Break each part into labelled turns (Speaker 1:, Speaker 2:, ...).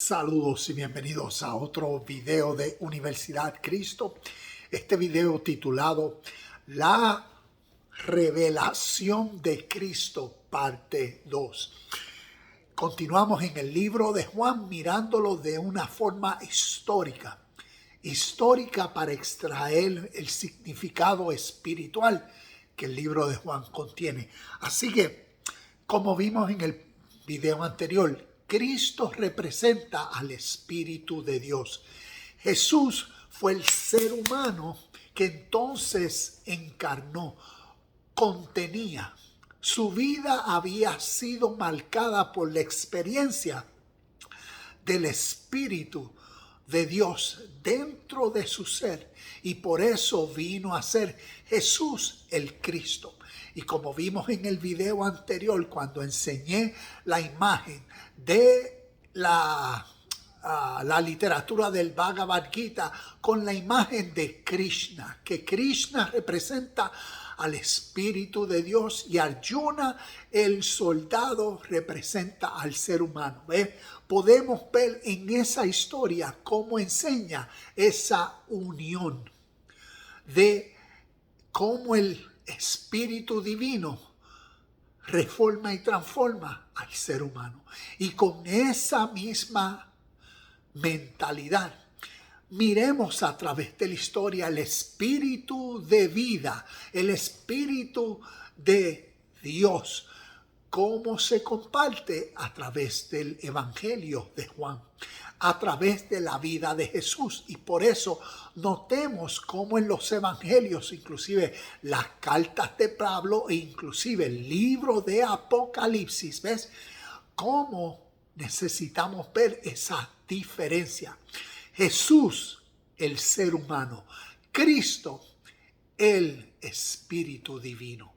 Speaker 1: Saludos y bienvenidos a otro video de Universidad Cristo. Este video titulado La Revelación de Cristo, parte 2. Continuamos en el libro de Juan mirándolo de una forma histórica para extraer el significado espiritual que el libro de Juan contiene. Así que, como vimos en el video anterior, Cristo representa al Espíritu de Dios. Jesús fue el ser humano que entonces encarnó, contenía. Su vida había sido marcada por la experiencia del Espíritu de Dios dentro de su ser, y por eso vino a ser Jesús el Cristo. Y como vimos en el video anterior, cuando enseñé la imagen de la literatura del Bhagavad Gita con la imagen de Krishna, que Krishna representa al Espíritu de Dios y Arjuna, el soldado, representa al ser humano. Podemos ver en esa historia cómo enseña esa unión de cómo el Espíritu Divino reforma y transforma al ser humano. Y con esa misma mentalidad, miremos a través de la historia el espíritu de vida, el espíritu de Dios, cómo se comparte a través del Evangelio de Juan, a través de la vida de Jesús. Y por eso notemos cómo en los Evangelios, inclusive las cartas de Pablo e inclusive el libro de Apocalipsis, ¿ves? Cómo necesitamos ver esa diferencia. Jesús, el ser humano. Cristo, el Espíritu Divino.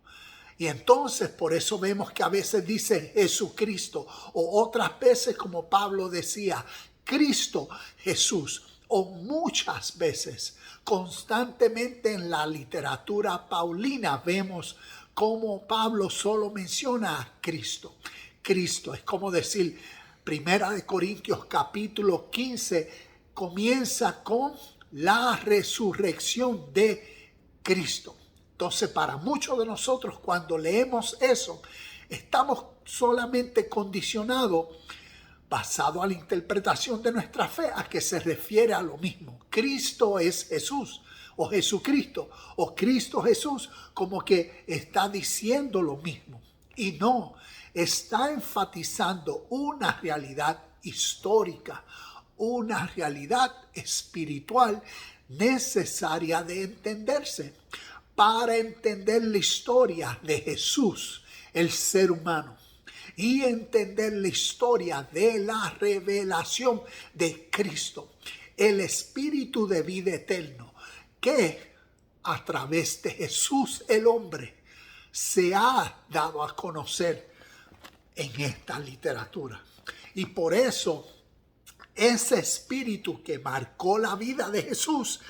Speaker 1: Y entonces por eso vemos que a veces dice Jesucristo, o otras veces como Pablo decía, Cristo Jesús, o muchas veces, constantemente en la literatura paulina vemos cómo Pablo solo menciona a Cristo. Cristo es como decir, Primera de Corintios capítulo 15 comienza con la resurrección de Cristo. Entonces, para muchos de nosotros, cuando leemos eso, estamos solamente condicionados, basado a la interpretación de nuestra fe, a que se refiere a lo mismo. Cristo es Jesús, o Jesucristo, o Cristo Jesús, como que está diciendo lo mismo. Y no, está enfatizando una realidad histórica, una realidad espiritual necesaria de entenderse. Para entender la historia de Jesús, el ser humano, y entender la historia de la revelación de Cristo, el Espíritu de vida eterno, que a través de Jesús el hombre se ha dado a conocer en esta literatura. Y por eso ese espíritu que marcó la vida de Jesús,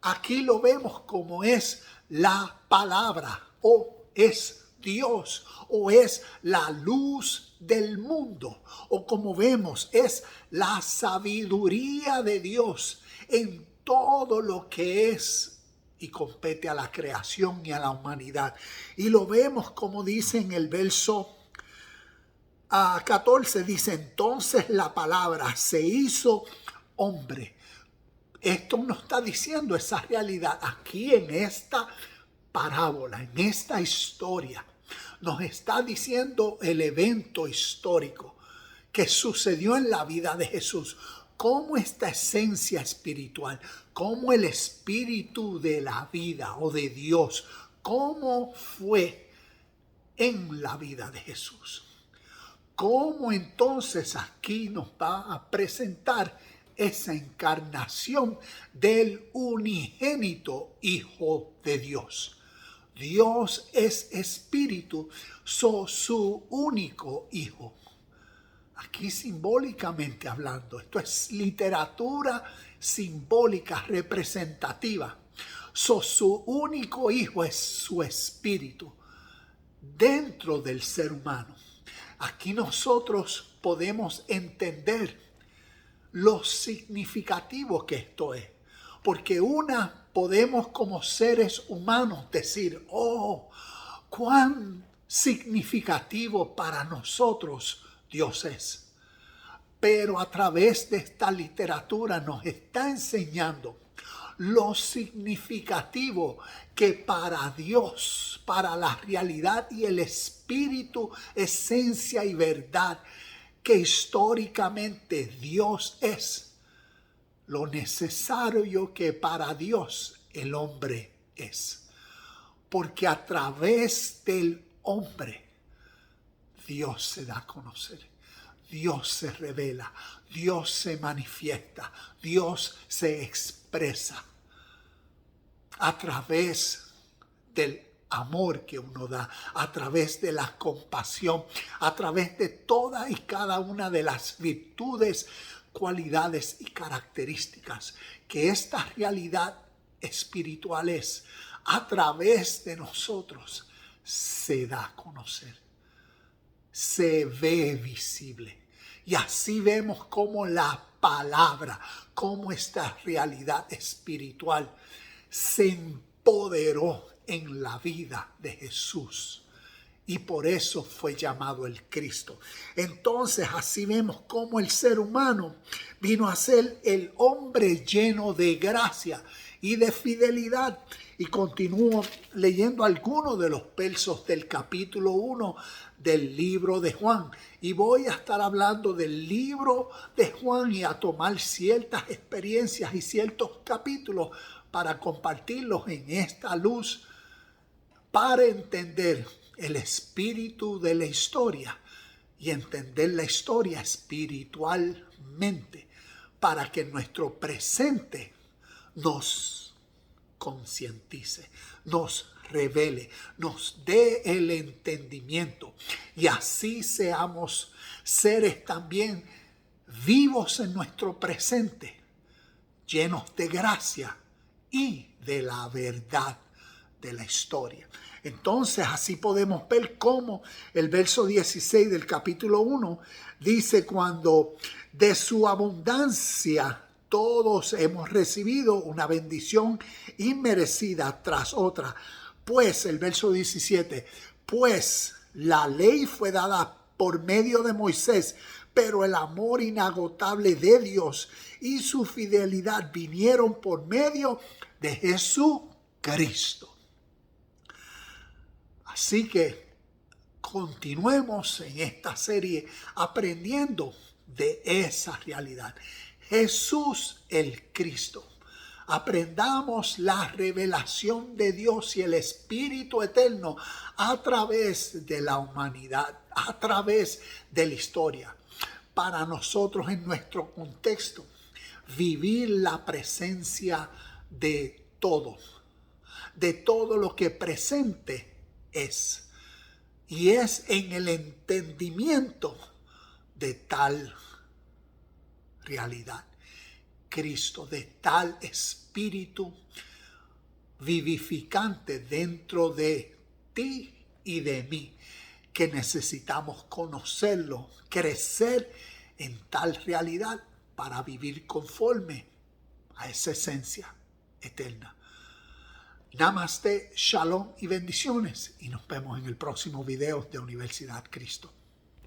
Speaker 1: aquí lo vemos como es la palabra, o es Dios, o es la luz del mundo, o como vemos es la sabiduría de Dios en todo lo que es y compete a la creación y a la humanidad. Y lo vemos como dice en el verso 14, dice, entonces la palabra se hizo hombre. Esto nos está diciendo esa realidad aquí en esta parábola, en esta historia. Nos está diciendo el evento histórico que sucedió en la vida de Jesús. Cómo esta esencia espiritual, cómo el espíritu de la vida o de Dios, cómo fue en la vida de Jesús. Cómo entonces aquí nos va a presentar esa encarnación del unigénito Hijo de Dios. Dios es espíritu, su único Hijo. Aquí simbólicamente hablando, esto es literatura simbólica representativa. Su único Hijo es su espíritu dentro del ser humano. Aquí nosotros podemos entender lo significativo que esto es. Porque podemos como seres humanos decir, oh, cuán significativo para nosotros Dios es. Pero a través de esta literatura nos está enseñando lo significativo que para Dios, para la realidad y el espíritu, esencia y verdad, que históricamente Dios es, lo necesario que para Dios el hombre es. Porque a través del hombre Dios se da a conocer, Dios se revela, Dios se manifiesta, Dios se expresa a través del amor que uno da, a través de la compasión, a través de todas y cada una de las virtudes, cualidades y características que esta realidad espiritual es, a través de nosotros se da a conocer, se ve visible. Y así vemos cómo la palabra, cómo esta realidad espiritual se empoderó en la vida de Jesús. Y por eso fue llamado el Cristo. Entonces así vemos cómo el ser humano vino a ser el hombre lleno de gracia y de fidelidad. Y continúo leyendo algunos de los versos del capítulo 1 del libro de Juan. Y voy a estar hablando del libro de Juan y a tomar ciertas experiencias y ciertos capítulos para compartirlos en esta luz, para entender el espíritu de la historia y entender la historia espiritualmente, para que nuestro presente nos concientice, nos revele, nos dé el entendimiento y así seamos seres también vivos en nuestro presente, llenos de gracia y de la verdad de la historia. Entonces así podemos ver cómo el verso 16 del capítulo 1 dice: cuando de su abundancia todos hemos recibido una bendición inmerecida tras otra. Pues el verso 17, pues la ley fue dada por medio de Moisés, pero el amor inagotable de Dios y su fidelidad vinieron por medio de Jesucristo. Así que continuemos en esta serie aprendiendo de esa realidad. Jesús el Cristo. Aprendamos la revelación de Dios y el Espíritu Eterno a través de la humanidad, a través de la historia. Para nosotros en nuestro contexto, vivir la presencia de todo lo que presente es. Y es en el entendimiento de tal realidad. Cristo, de tal espíritu vivificante dentro de ti y de mí, que necesitamos conocerlo, crecer en tal realidad para vivir conforme a esa esencia eterna. Namaste, shalom y bendiciones, y nos vemos en el próximo video de Universidad Cristo.